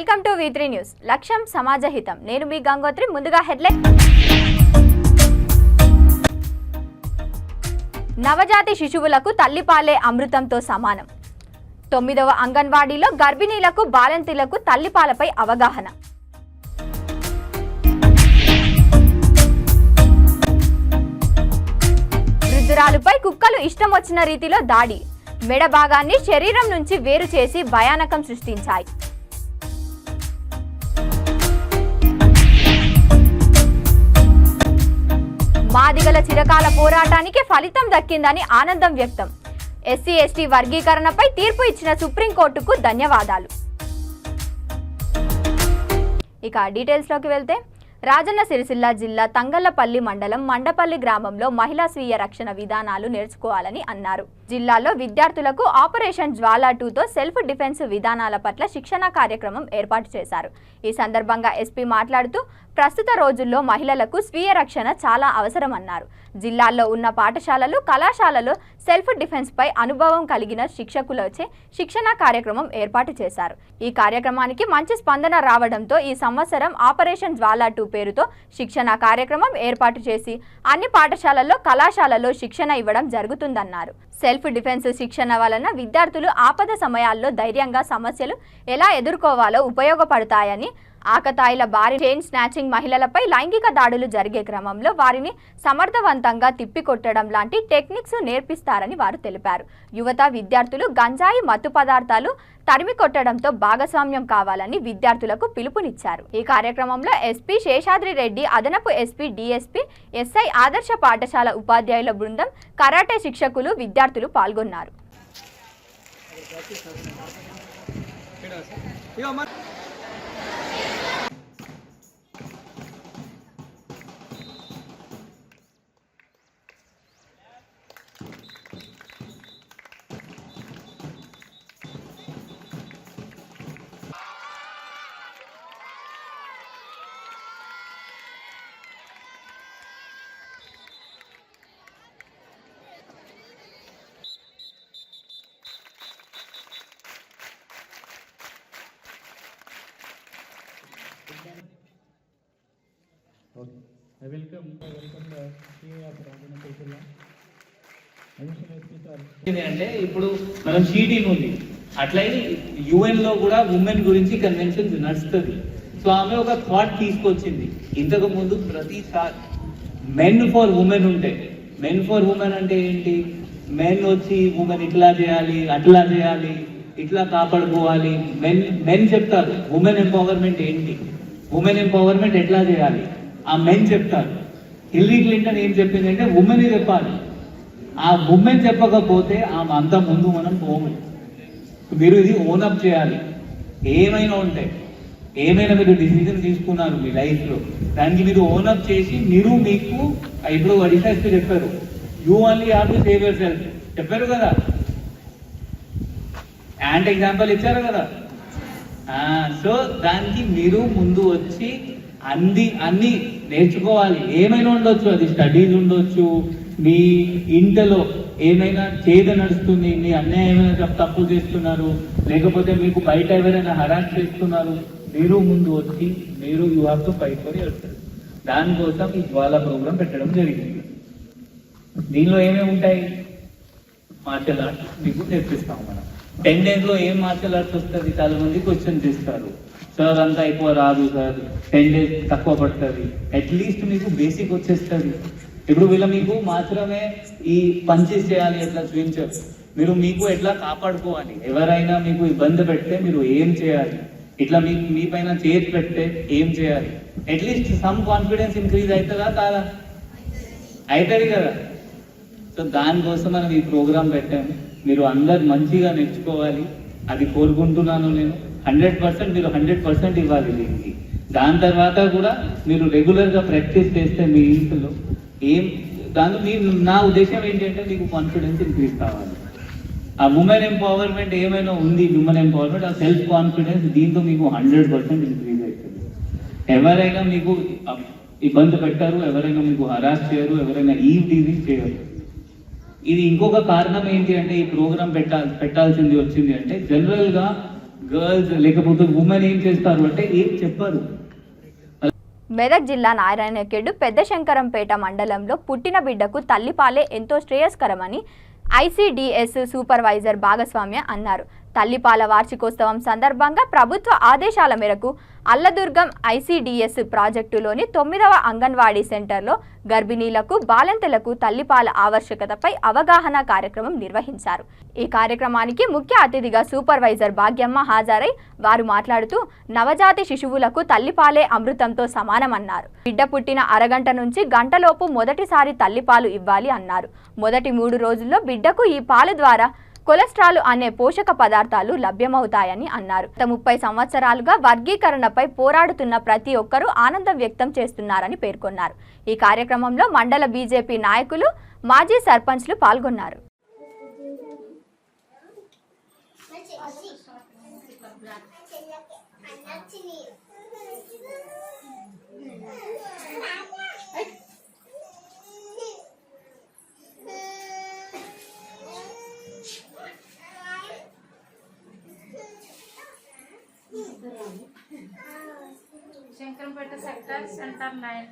Welcome to V3 news. లక్ష్యం సమాజ హితం. నేను మీ గంగోత్రి. ముందుగా హెడ్లైన్. నవజాతి శిశువులకు తల్లిపాలే అమృతంతో సమానం. 9వ అంగన్వాడీలో గర్భిణీలకు బాలింతలకు తల్లిపాలపై అవగాహన. వృద్ధురాలుపై కుక్కలు ఇష్టం వచ్చిన రీతిలో దాడి. మెడ భాగాన్ని శరీరం నుంచి వేరు చేసి భయానకం సృష్టించాయి. మాదిగల చిరకాల పోరాటానికి ఫలితం దక్కిందని ఆనందం వ్యక్తం. SC/ST వర్గీకరణపై తీర్పు ఇచ్చిన సుప్రీంకోర్టుకు ధన్యవాదాలు. ఇక డీటెయిల్స్లోకి వెళ్తే, రాజన్న సిరిసిల్ల జిల్లా తంగళ్లపల్లి మండలం మండపల్లి గ్రామంలో మహిళా స్వీయ రక్షణ విధానాలు నేర్చుకోవాలని అన్నారు. జిల్లాలో విద్యార్థులకు ఆపరేషన్ జ్వాలా 2తో సెల్ఫ్ డిఫెన్స్ విధానాల పట్ల శిక్షణ కార్యక్రమం ఏర్పాటు చేశారు. ఈ సందర్భంగా SP మాట్లాడుతూ, ప్రస్తుత రోజుల్లో మహిళలకు స్వీయ రక్షణ చాలా అవసరమన్నారు. జిల్లాల్లో ఉన్న పాఠశాలలు, కళాశాలలో సెల్ఫ్ డిఫెన్స్ పై అనుభవం కలిగిన శిక్షకులచే శిక్షణ కార్యక్రమం ఏర్పాటు చేశారు. ఈ కార్యక్రమానికి మంచి స్పందన రావడంతో ఈ సంవత్సరం ఆపరేషన్ జ్వాలా 2 పేరుతో శిక్షణ కార్యక్రమం ఏర్పాటు చేసి అన్ని పాఠశాలల్లో, కళాశాలలో శిక్షణ ఇవ్వడం జరుగుతుందన్నారు. సెల్ఫ్ డిఫెన్స్ శిక్షణ వలన విద్యార్థులు ఆపద సమయాల్లో ధైర్యంగా సమస్యలు ఎలా ఎదుర్కోవాలో ఉపయోగపడతాయని, ఆకతాయిల బారి చైన్ స్నాచింగ్, మహిళలపై లైంగిక దాడులు జరిగే క్రమంలో వారిని సమర్థవంతంగా తిప్పికొట్టడం లాంటి టెక్నిక్స్ నేర్పిస్తారని వారు తెలిపారు. యువత, విద్యార్థులు గంజాయి, మత్తు పదార్థాలు తరిమి కొట్టడంతో భాగస్వామ్యం కావాలని విద్యార్థులకు పిలుపునిచ్చారు. ఈ కార్యక్రమంలో SP శేషాద్రి రెడ్డి, అదనపు SP, DSP, SI, ఆదర్శ పాఠశాల ఉపాధ్యాయుల బృందం, కరాటే శిక్షకులు, విద్యార్థులు పాల్గొన్నారు. I welcome the CEO of Rajana Sirisilla. అంటే ఇప్పుడు మనం షీటింగ్ ఉంది, అట్లయితే UN లో కూడా ఉమెన్ గురించి కన్వెన్షన్ నడుస్తుంది. సో ఆమె ఒక థాట్ తీసుకొచ్చింది. ఇంతకు ముందు ప్రతిసారి మెన్ ఫర్ ఉమెన్ ఉంటే, మెన్ ఫర్ ఉమెన్ అంటే ఏంటి, మెన్ వచ్చి ఉమెన్ ఇట్లా చేయాలి, అట్లా చేయాలి, ఇట్లా కాపాడుకోవాలి, మెన్ చెప్తారు ఉమెన్ ఎంపవర్మెంట్ ఏంటి, ఉమెన్ ఎంపవర్మెంట్ ఎట్లా చేయాలి, ఆ మెన్ చెప్తారు. హిల్లరీ క్లింటన్ ఏం చెప్పింది అంటే ఉమెన్ చెప్పాలి. ఆ ఉమెన్ చెప్పకపోతే ఆమె అంత ముందు మనం పోము. మీరు ఇది ఓనప్ చేయాలి. ఏమైనా ఉంటే, ఏమైనా మీరు డిసిజన్ తీసుకున్నారు మీ లైఫ్లో, దానికి మీరు ఓనప్ చేసి మీరు మీకు ఇప్పుడు అడిషనల్స్ చెప్పారు, you only have to save your self చెప్పారు కదా, యాండ్ ఎగ్జాంపుల్ ఇచ్చారు కదా. సో దానికి మీరు ముందు వచ్చి అన్ని నేర్చుకోవాలి. ఏమైనా ఉండొచ్చు, అది స్టడీస్ ఉండొచ్చు, మీ ఇంట్లో ఏమైనా చేద నడుస్తుంది, మీ అన్నయ్య ఏమైనా తప్పు చేస్తున్నారు, లేకపోతే మీకు బయట ఎవరైనా హరాస్ చేస్తున్నారు, మీరు ముందు వచ్చి మీరు you have to fight for your self. దానికోసం ఈ జ్వాలా ప్రోగ్రామ్ పెట్టడం జరిగింది. దీనిలో ఏమేమి ఉంటాయి, మార్షల్ ఆర్ట్స్ మీకు నేర్పిస్తాం మనం. 10 days లో ఏం మార్షల్ ఆర్ట్స్ వస్తుంది, చాలా మంది క్వశ్చన్ చేస్తారు, సార్ అంతా ఎక్కువ రాదు సార్, 10 days తక్కువ పడుతుంది. అట్లీస్ట్ మీకు బేసిక్ వచ్చేస్తుంది. ఇప్పుడు వీళ్ళ మీకు మాత్రమే ఈ పంచెస్ చేయాలి, ఎట్లా స్వించర్, మీరు మీకు ఎట్లా కాపాడుకోవాలి, ఎవరైనా మీకు ఇబ్బంది పెడితే మీరు ఏం చేయాలి, ఇట్లా మీ పైన చేతి పెడితే ఏం చేయాలి, అట్లీస్ట్ సమ్ కాన్ఫిడెన్స్ ఇంక్రీజ్ అవుతుందా కాదా, అవుతుంది కదా. సో దానికోసం మనం ఈ ప్రోగ్రామ్ పెట్టాము. మీరు అందరు మంచిగా నేర్చుకోవాలి, అది కోరుకుంటున్నాను నేను. 100% మీరు 100% ఇవ్వాలి దీనికి. దాని తర్వాత కూడా మీరు రెగ్యులర్గా ప్రాక్టీస్ చేస్తే మీ ఇంట్లో నా ఉద్దేశం ఏంటంటే మీకు కాన్ఫిడెన్స్ ఇంక్రీజ్ కావాలి. ఆ ఉమెన్ ఎంపవర్మెంట్ ఏమైనా ఉంది, ఉమెన్ ఎంపవర్మెంట్, ఆ సెల్ఫ్ కాన్ఫిడెన్స్ దీంతో మీకు 100% ఇంక్రీజ్ అవుతుంది. ఎవరైనా మీకు ఇబ్బంది పెట్టారు, ఎవరైనా మీకు హరాస్ చేయరు, ఎవరైనా టీజింగ్ చేయరు. ఇది ఇంకొక కారణం ఏంటి అంటే ఈ ప్రోగ్రామ్ పెట్టాల్సింది వచ్చింది అంటే జనరల్గా గర్ల్స్ లేకపోతే ఉమెన్ ఏం చేస్తారు అంటే ఏం చెప్పరు. మెదక్ జిల్లా నారాయణఖేడ్ పెద్ద శంకరంపేట మండలంలో పుట్టిన బిడ్డకు తల్లిపాలే ఎంతో శ్రేయస్కరమని ఐసిడిఎస్ సూపర్వైజర్ భాగస్వామ్య అన్నారు. తల్లిపాల వార్షికోత్సవం సందర్భంగా ప్రభుత్వ ఆదేశాల మేరకు అల్లదుర్గం ఐసిడిఎస్ ప్రాజెక్టులోని 9వ అంగన్వాడీ సెంటర్లో గర్భిణీలకు బాలింతలకు తల్లిపాల ఆవశ్యకతపై అవగాహన కార్యక్రమం నిర్వహించారు. ఈ కార్యక్రమానికి ముఖ్య అతిథిగా సూపర్వైజర్ భాగ్యమ్మ హాజరై వారు మాట్లాడుతూ నవజాతి శిశువులకు తల్లిపాలే అమృతంతో సమానమన్నారు. బిడ్డ పుట్టిన అరగంట నుంచి గంటలోపు మొదటిసారి తల్లిపాలు ఇవ్వాలి అన్నారు. మొదటి 3 రోజుల్లో బిడ్డకు ఈ పాలు ద్వారా కొలెస్ట్రాల్ అనే పోషక పదార్థాలు లభ్యమవుతాయని అన్నారు. 30 సంవత్సరాలుగా వర్గీకరణపై పోరాడుతున్న ప్రతి ఒక్కరూ ఆనందం వ్యక్తం చేస్తున్నారని పేర్కొన్నారు. ఈ కార్యక్రమంలో మండల బీజేపీ నాయకులు, మాజీ సర్పంచ్లు పాల్గొన్నారు. శంకరంపేట సెంటర్ 9.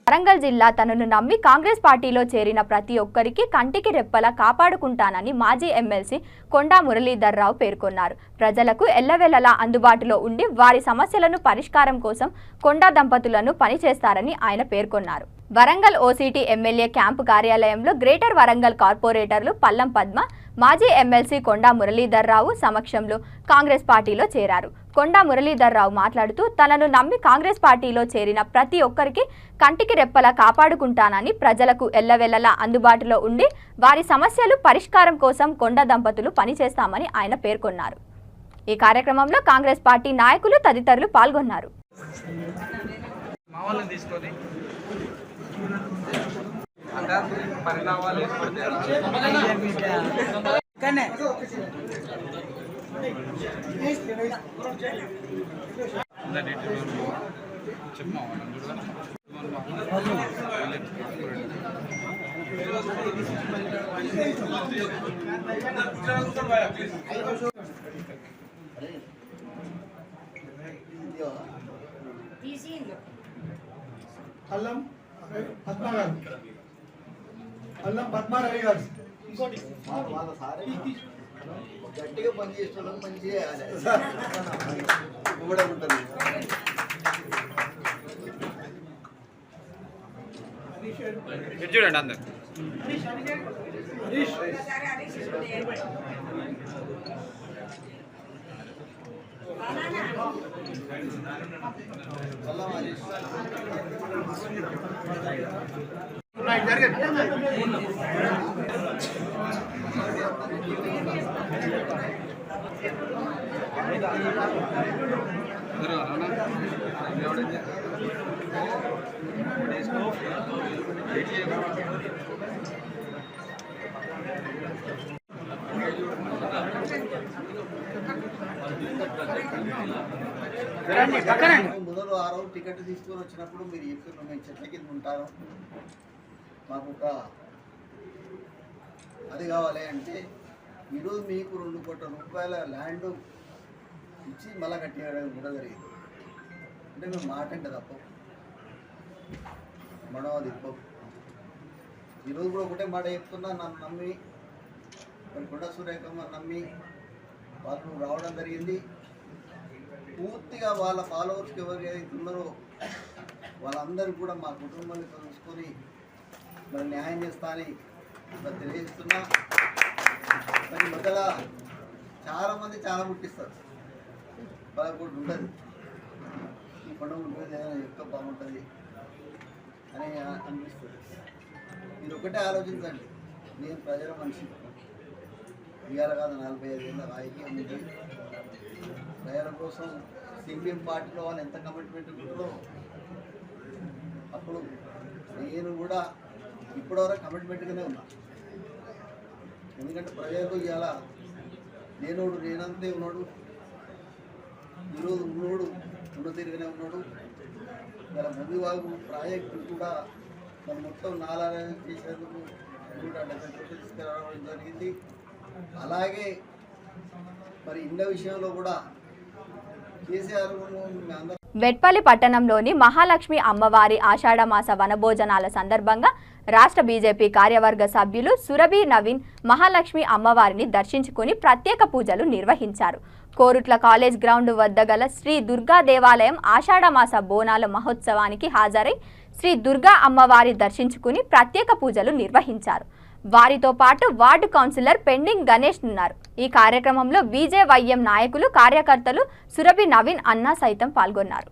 వరంగల్ జిల్లా తనను నమ్మి కాంగ్రెస్ పార్టీలో చేరిన ప్రతి ఒక్కరికి కంటికి రెప్పలా కాపాడుకుంటానని మాజీ ఎమ్మెల్సీ కొండా మురళీధర్ రావు పేర్కొన్నారు. ప్రజలకు ఎల్లవెల్లలా అందుబాటులో ఉండి వారి సమస్యలను పరిష్కారం కోసం కొండా దంపతులను పనిచేస్తారని ఆయన పేర్కొన్నారు. వరంగల్ ఓసిటీ ఎమ్మెల్యే క్యాంపు కార్యాలయంలో గ్రేటర్ వరంగల్ కార్పొరేటర్లు పల్లం పద్మ, మాజీ ఎమ్మెల్సీ కొండా మురళీధర్ రావు సమక్షంలో కాంగ్రెస్ పార్టీలో చేరారు. కొండా మురళీధర్ రావు మాట్లాడుతూ తనను నమ్మి కాంగ్రెస్ పార్టీలో చేరిన ప్రతి ఒక్కరికి కంటికి రెప్పలా కాపాడుకుంటానని, ప్రజలకు ఎల్లవెల్లలా అందుబాటులో ఉండి వారి సమస్యలు పరిష్కారం కోసం కొండా దంపతులు పనిచేస్తామని ఆయన పేర్కొన్నారు. ఈ కార్యక్రమంలో కాంగ్రెస్ పార్టీ నాయకులు తదితరులు పాల్గొన్నారు. అల్లం పద్మ గారు, అల్లం పద్మారావు గారు, ఇంకోటి గట్టిగా పని చేసిన పని చేయాలి కూడా ఉంటుంది. చూడండి అందరు మొదలు ఆ రోజు టికెట్ తీసుకొని వచ్చినప్పుడు మీరు చెప్తున్నారు మేము చెట్ల కింద ఉంటారు, మాకు ఒక అది కావాలి అంటే ఈరోజు మీకు 2 కోట్ల రూపాయల ల్యాండ్ ఇచ్చి మళ్ళీ కట్టేయడం కూడా జరిగింది. అంటే మేము మాట అంటే తప్ప మనం అది ఇప్ప ఈరోజు కూడా ఒకటే మాట చెప్తున్నా, నన్ను నమ్మి మరి కొండ సురేఖమ్మ నమ్మి వాళ్ళు రావడం జరిగింది. పూర్తిగా వాళ్ళ ఫాలోవర్స్కి ఎవరు ఏదైతే ఉన్నారో వాళ్ళందరూ కూడా మా కుటుంబాన్ని కలుసుకొని మరి న్యాయం చేస్తా అని మరి తెలియజేస్తున్నా. మరి మొదల చాలామంది చాలా ముట్టిస్తారు, వాళ్ళకు కూడా ఉంటుంది ఈ పండుగ ఉంటుంది ఏదైనా ఎక్కువ బాగుంటుంది అని అనిపిస్తుంది. మీరు ఒకటే ఆలోచించండి, నేను ప్రజల మనిషి, ఇవాళ కాదు 45 ఏళ్ళ రాజకీయం ఉంది. ప్రజల కోసం సిపిఎం పార్టీలో వాళ్ళు ఎంత కమిట్మెంట్ ఉంటుందో అప్పుడు నేను కూడా ఇప్పటివరకు కమిట్మెంట్గానే ఉన్నా. ఎందుకంటే ప్రజలకు ఇవాళ లేనోడు నేనంతే ఉన్నాడు, ఈరోజు ఉన్నోడు ఉన్న తిరిగినే ఉన్నాడు. ఇలా ముందువాగు ప్రాజెక్టు కూడా మనం మొత్తం నాలుగు చేసేందుకు 170 కోట్లు తీసుకురావడం జరిగింది. అలాగే మరి ఇండ్ల విషయంలో కూడా కేసీఆర్ అందరూ వెట్పల్లి పట్టణంలోని మహాలక్ష్మి అమ్మవారి ఆషాఢమాస వనభోజనాల సందర్భంగా రాష్ట్ర బీజేపీ కార్యవర్గ సభ్యులు సురభి నవీన్ మహాలక్ష్మి అమ్మవారిని దర్శించుకుని ప్రత్యేక పూజలు నిర్వహించారు. కోరుట్ల కాలేజ్ గ్రౌండ్ వద్ద గల శ్రీ దుర్గా దేవాలయం ఆషాఢమాస బోనాల మహోత్సవానికి హాజరై శ్రీ దుర్గా అమ్మవారి దర్శించుకుని ప్రత్యేక పూజలు నిర్వహించారు. వారితో పాటు వార్డు కౌన్సిలర్ పెండింగ్ గణేష్ ఉన్నారు. ఈ కార్యక్రమంలో బీజేవైఎం నాయకులు, కార్యకర్తలు, సురభి నవీన్ అన్న సైతం పాల్గొన్నారు.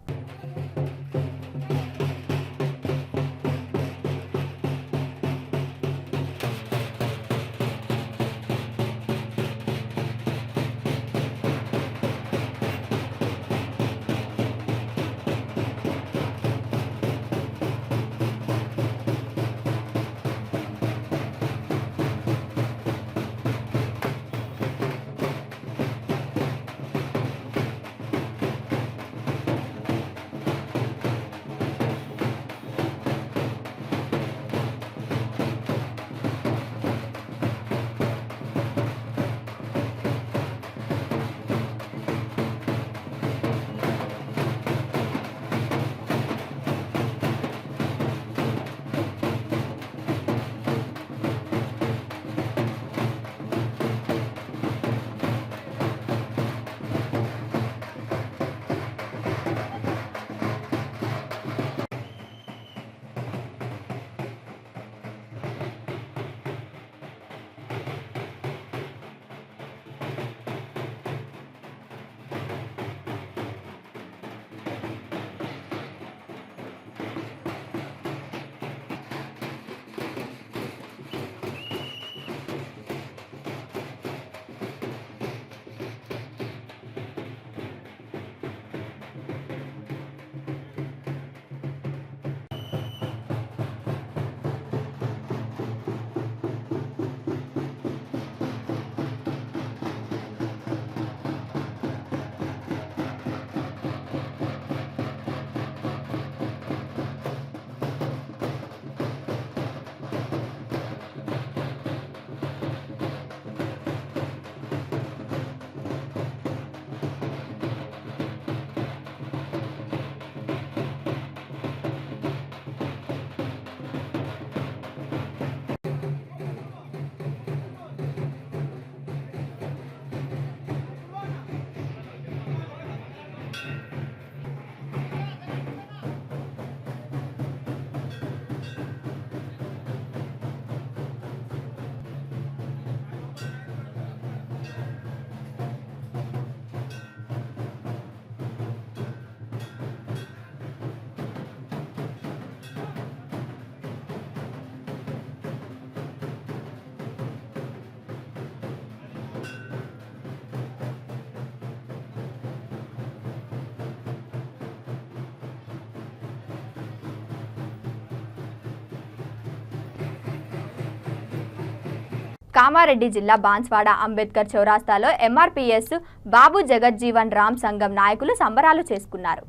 కామారెడ్డి జిల్లా బాన్స్వాడ అంబేద్కర్ చౌరాస్తాలో ఎంఆర్పీఎస్ బాబు జగజ్జీవన్ రామ్ సంఘం నాయకులు సంబరాలు చేసుకున్నారు.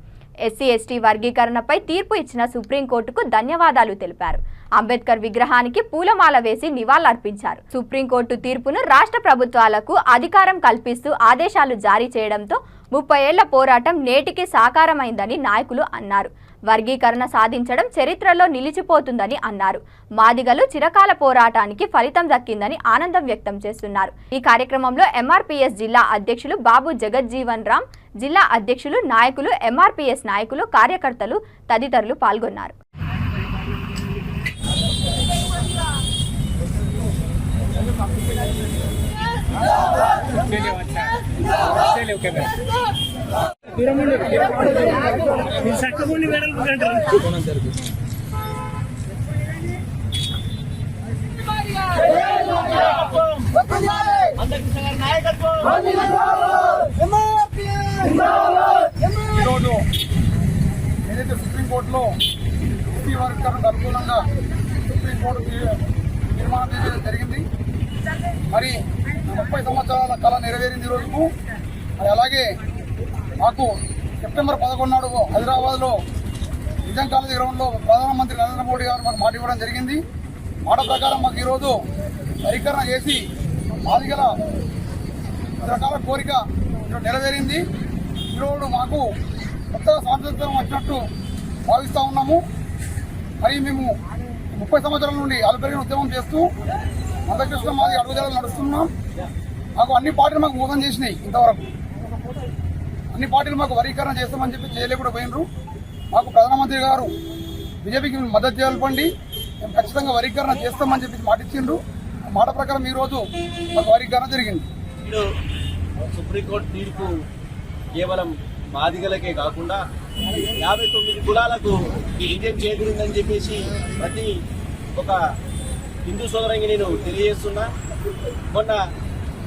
ఎస్సీ ఎస్టీ వర్గీకరణపై తీర్పు ఇచ్చిన సుప్రీంకోర్టుకు ధన్యవాదాలు తెలిపారు. అంబేద్కర్ విగ్రహానికి పూలమాల వేసి నివాళులర్పించారు. సుప్రీంకోర్టు తీర్పును రాష్ట్ర ప్రభుత్వాలకు అధికారం కల్పిస్తూ ఆదేశాలు జారీ చేయడంతో 30 ఏళ్ల పోరాటం నేటికి సాకారమైందని నాయకులు అన్నారు. వర్గీకరణ సాధించడం చరిత్రలో నిలిచిపోతుందని అన్నారు. మాదిగలు చిరకాల పోరాటానికి ఫలితం దక్కిందని ఆనందం వ్యక్తం చేస్తున్నారు. ఈ కార్యక్రమంలో ఎంఆర్పీఎస్ జిల్లా అధ్యక్షులు బాబు జగజ్జీవన్ రామ్, జిల్లా అధ్యక్షులు, నాయకులు, ఎంఆర్పీఎస్ నాయకులు, కార్యకర్తలు తదితరులు పాల్గొన్నారు. ఈరోజు ఏదైతే సుప్రీంకోర్టులో ఎస్సీ వర్గీకరణకు అనుకూలంగా సుప్రీంకోర్టు నిర్మాణం చేయడం జరిగింది. మరి 30 సంవత్సరాల కళ నెరవేరింది రోజుకు. మరి అలాగే మాకు సెప్టెంబర్ 11 నాడు హైదరాబాద్లో నిజాం కాలేజీ గ్రౌండ్లో ప్రధానమంత్రి నరేంద్ర మోడీ గారు మాకు మాట ఇవ్వడం జరిగింది. మాట ప్రకారం మాకు ఈరోజు వర్గీకరణ చేసి మాదిగల రకాల కోరిక నెరవేరింది. ఈరోజు మాకు కొత్తగా స్వాతంత్రం వచ్చినట్టు భావిస్తూ ఉన్నాము. మరి మేము 30 సంవత్సరాల నుండి అలుపెరిగిన ఉద్యమం చేస్తూ మందకృష్ణ మాది అడుగుదలలు నడుస్తున్నాం. మాకు అన్ని పార్టీలు మాకు మోసం చేసినాయి. ఇంతవరకు అన్ని పార్టీలు మాకు వర్గీకరణ చేస్తామని చెప్పి చేయలేకుండా పోయినరు. మాకు ప్రధానమంత్రి గారు బీజేపీకి మద్దతు చేయాలండి, మేము ఖచ్చితంగా వర్గీకరణ చేస్తామని చెప్పి మాట ఇచ్చిండ్రు. ఆ మాట ప్రకారం ఈరోజు మాకు వర్గీకరణ జరిగింది. సుప్రీంకోర్టు తీర్పు కేవలం మాదిగలకే కాకుండా 59 కులాలకు ఈ విజయం చేకూరిందని చెప్పేసి ప్రతి ఒక హిందూ సోదరంగా నేను తెలియజేస్తున్నా. మొన్న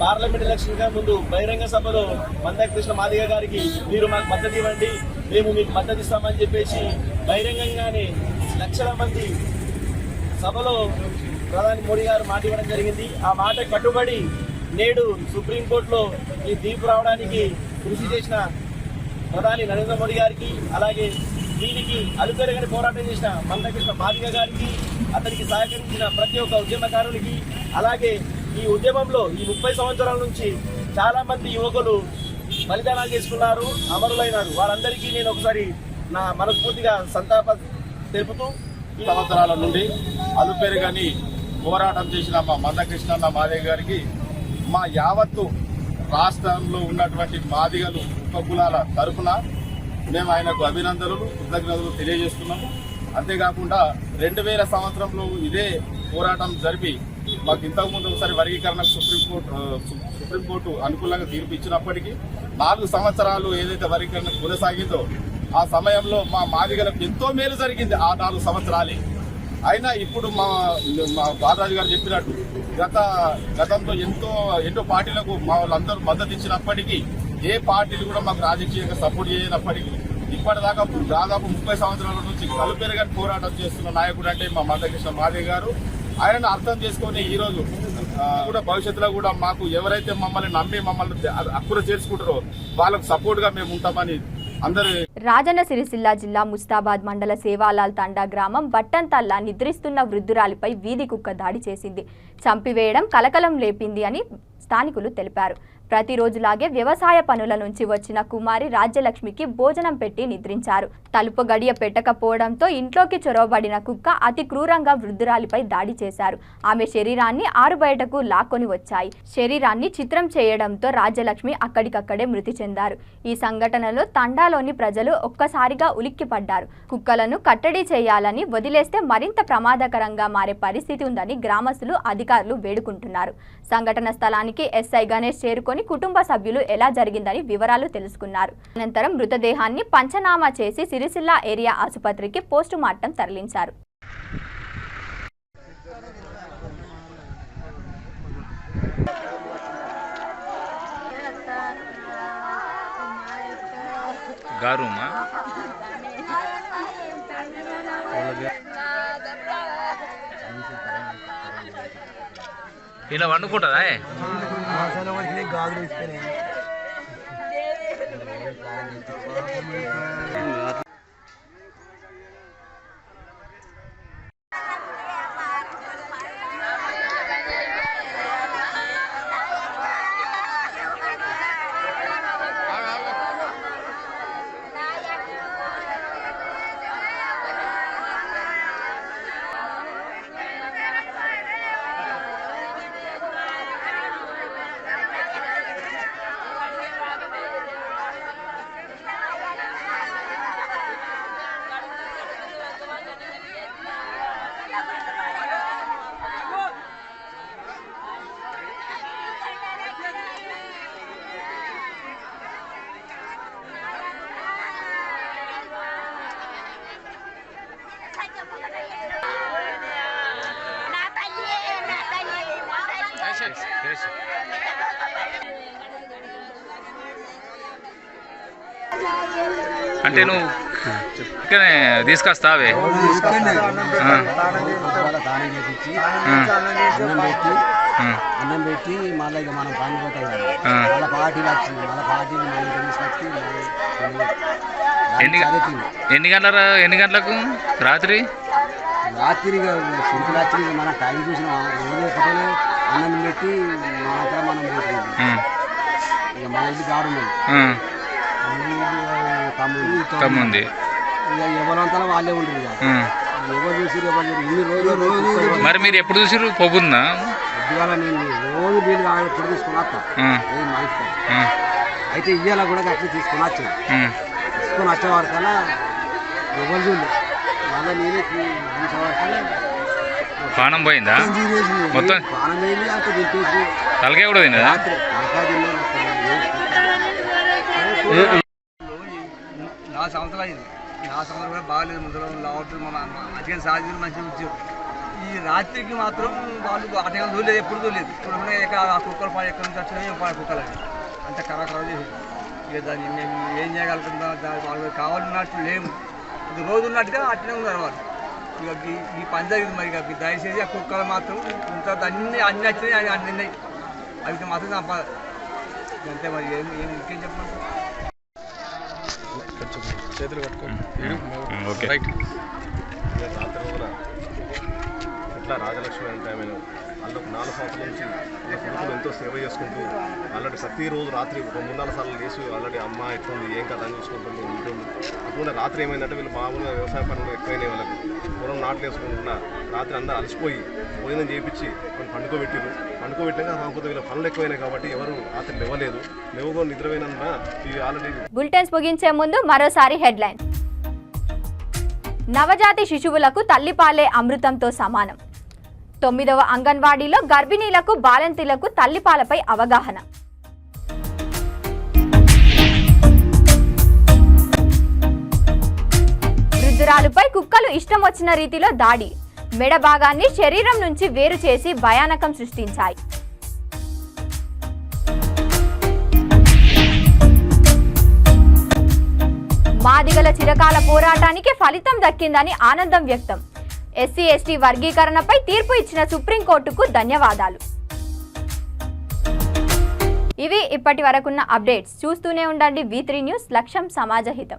పార్లమెంట్ ఎలక్షన్ గా ముందు బహిరంగ సభలో మందకృష్ణ మాదిగ గారికి మీరు మాకు మద్దతు ఇవ్వండి, మేము మీకు మద్దతు ఇస్తామని చెప్పేసి బహిరంగంగానే లక్షల మంది సభలో ప్రధాని మోడీ గారు మాట ఇవ్వడం జరిగింది. ఆ మాట కట్టుబడి నేడు సుప్రీంకోర్టులో ఈ తీర్పు రావడానికి కృషి చేసిన ప్రధాని నరేంద్ర మోడీ గారికి, అలాగే దీనికి అలుపెరగని పోరాటం చేసిన మందకృష్ణ మాదిగ గారికి, అతనికి సహకరించిన ప్రతి ఒక్క ఉద్యమకారునికి, అలాగే ఈ ఉద్యమంలో ఈ 30 సంవత్సరాల నుంచి చాలా మంది యువకులు బలిదానాలు చేసుకున్నారు, అమరులైనారు. వారందరికీ నేను ఒకసారి నా మనస్ఫూర్తిగా సంతాప తెలుపుతూ సంవత్సరాల నుండి అలుపెరగని పోరాటం చేసిన మా మందకృష్ణ మాదిగ గారికి మా యావత్తు రాష్ట్రంలో ఉన్నటువంటి మాదిగలు ఉపకులాల తరఫున మేము ఆయనకు అభినందనలు, కృతజ్ఞతలు తెలియజేస్తున్నాము. అంతేకాకుండా 2000 సంవత్సరంలో ఇదే పోరాటం జరిపి మాకు ఇంతకుముందు ఒకసారి వర్గీకరణకు సుప్రీంకోర్టు అనుకూలంగా తీర్పు ఇచ్చినప్పటికీ 4 సంవత్సరాలు ఏదైతే వర్గీకరణ కొనసాగిందో ఆ సమయంలో మా మాదిగలకు ఎంతో మేలు జరిగింది. ఆ 4 సంవత్సరాలే అయినా ఇప్పుడు మా బాలరాజు గారు చెప్పినట్టు గతంలో ఎన్నో పార్టీలకు మా వాళ్ళందరూ మద్దతు ఇచ్చినప్పటికీ ఏ పార్టీలు కూడా మాకు రాజకీయంగా సపోర్ట్ చేయనప్పటికీ ఇప్పటిదాకా దాదాపు 30 సంవత్సరాల నుంచి కలుపెరగని పోరాటం చేస్తున్న నాయకుడు అంటే మా మందకృష్ణ మాదిగ గారు. ఆయనను అర్థం చేసుకుని ఈ రోజు కూడా భవిష్యత్తులో కూడా మాకు ఎవరైతే మమ్మల్ని నమ్మి మమ్మల్ని అక్కుర చేర్చుకుంటారో వాళ్ళకు సపోర్ట్ గా మేము ఉంటామని అందరూ. రాజన్న సిరిసిల్ల జిల్లా ముస్తాబాద్ మండల సేవాలాల్ తండా గ్రామం బట్టంతల్లా నిద్రిస్తున్న వృద్ధురాలిపై వీధి కుక్క దాడి చేసింది. చంపివేయడం కలకలం లేపింది అని స్థానికులు తెలిపారు. ప్రతిరోజులాగే వ్యవసాయ పనుల నుంచి వచ్చిన కుమారి రాజ్యలక్ష్మికి భోజనం పెట్టి నిద్రించారు. తలుపు గడియ పెట్టకపోవడంతో ఇంట్లోకి చొరవబడిన కుక్క అతి క్రూరంగా వృద్ధురాలిపై దాడి చేశారు. ఆమె శరీరాన్ని ఆరుబయటకు లాక్కొని వచ్చాయి. శరీరాన్ని చిత్రం చేయడంతో రాజ్యలక్ష్మి అక్కడికక్కడే మృతి చెందారు. ఈ సంఘటనలో తండాలోని ప్రజలు ఒక్కసారిగా ఉలిక్కిపడ్డారు. కుక్కలను కట్టడి చేయాలని, వదిలేస్తే మరింత ప్రమాదకరంగా మారే పరిస్థితి ఉందని గ్రామస్తులు, అధికారులు వేడుకుంటున్నారు. సంఘటన స్థలానికి ఎస్ఐ గణేష్ చేరుకొని కుటుంబ సభ్యులు ఎలా జరిగిందని వివరాలు తెలుసుకున్నారు. అనంతరం మృతదేహాన్ని పంచనామా చేసి సిరిసిల్ల ఏరియా ఆసుపత్రికి పోస్టు మార్టం తరలించారు. ఇలా వండుకుంటుందా? అంటే నువ్వు ఇక్కడనే తీసుకొస్తావే అన్నం పెట్టి మళ్ళీ ఇక మనం పని పోతాం కదా మళ్ళీ పార్టీలు వచ్చింది మళ్ళీ పార్టీలు మళ్ళీ తీసుకొచ్చి ఎన్ని గంటలకు రాత్రి సింపుల్ వచ్చి మన టైం చూసిన రోజు అన్నం పెట్టి మాత్రం మనం పోతున్నాం ఇక మన ఇల్లు గాడుంది తమ్ముంది ఇక ఎవరంతా వాళ్ళే ఉంటుంది ఇక ఎవరు చూసిరు ఎవరు ఇన్ని రోజులు మరి మీరు ఎప్పుడు చూసిరు పొద్దున్నా ఇవాళ నేను రోజు నీళ్ళు ఎప్పుడు తీసుకుని వస్తా మా ఇష్టం అయితే ఇవాళ కూడా అట్లా తీసుకుని వచ్చాను తీసుకొని వచ్చే వరకల్లా ఎవరు చూడలేదు మళ్ళీ నేనే చూసే వరకల్లా పానం పోయిందా మొత్తం పానం పోయింది అంత తింటేసి తలకాయ కూడా తిన్నదా నా సంవత్సరం అయింది నా సంవత్సరం కూడా బాగాలేదు ముందులో లావట్లు మంచిగా సాధ్యం మంచిగా వచ్చారు ఈ రాత్రికి మాత్రం వాళ్ళు అటగా చూడలేదు ఎప్పుడు చూడలేదు ఇప్పుడు ఆ కుక్కలు పాడు ఎక్కడి నుంచి వచ్చినా కుక్కలు అని అంత ఖరాబ్ చేసి ఇక దాన్ని మేము ఏం చేయగలుగుతుందా దాని వాళ్ళు కావాలన్నట్టు లేము ఇది రోజు ఉన్నట్టుగా అట్లనే ఉన్నారు వాళ్ళు ఇక ఈ పని జరిగింది మరి ఇక దయచేసి ఆ కుక్కలు మాత్రం ఇంత అన్ని వచ్చినాయి అన్ని ఉన్నాయి అవి మాత్రం సంపాద అంతే మరి ఇంకేం చెప్పమంటారు చేతులు ఓకే రాత్రి రోజున ఇట్లా రాజలక్ష్మి అంటే ఆమె వాళ్ళకు 4 సంవత్సరాల నుంచి వాళ్ళ కొడుకులు ఎంతో సేవ చేసుకుంటూ ఆల్రెడీ ప్రతిరోజు రాత్రి 3-4 సార్లు లేచి ఆల్రెడీ అమ్మ ఎట్లుంది ఏం కదా అని చూసుకుంటుంది ఉంటుంది. అట్లా రాత్రి ఏమైందంటే వీళ్ళు మామూలుగా వ్యవసాయ పనులు ఎక్కువైనాయి వాళ్ళకి పొలం నాట్లు వేసుకుంటున్నా రాత్రి అందరూ అలసిపోయి భోజనం చేయించి కొన్ని పండుకోబెట్టినాక కాకపోతే వీళ్ళ పనులు ఎక్కువైనాయి కాబట్టి ఎవరు రాత్రి లేవలేదు లేవుకొని నిద్రపోయినందున ఇవి ఆల్రెడీ. బులెటిన్స్ ముగించే ముందు మరోసారి హెడ్లైన్. నవజాతి శిశువులకు తల్లిపాలే అమృతంతో సమానం. 9వ అంగన్వాడీలో గర్భిణీలకు బాలింతలకు తల్లిపాలపై అవగాహన. వృద్ధురాలుపై కుక్కలు ఇష్టం వచ్చిన రీతిలో దాడి. మెడ భాగాన్ని శరీరం నుంచి వేరు చేసి భయానకం సృష్టించాయి. మాదిగల చిరకాల పోరాటానికి ఫలితం దక్కిందని ఆనందం వ్యక్తం. ఎస్సీ ఎస్టీ వర్గీకరణపై తీర్పు ఇచ్చిన సుప్రీంకోర్టుకు ధన్యవాదాలు. ఇవి ఇప్పటి వరకున్న అప్డేట్స్. చూస్తూనే ఉండండి V3 న్యూస్. లక్ష్యం సమాజ హితం.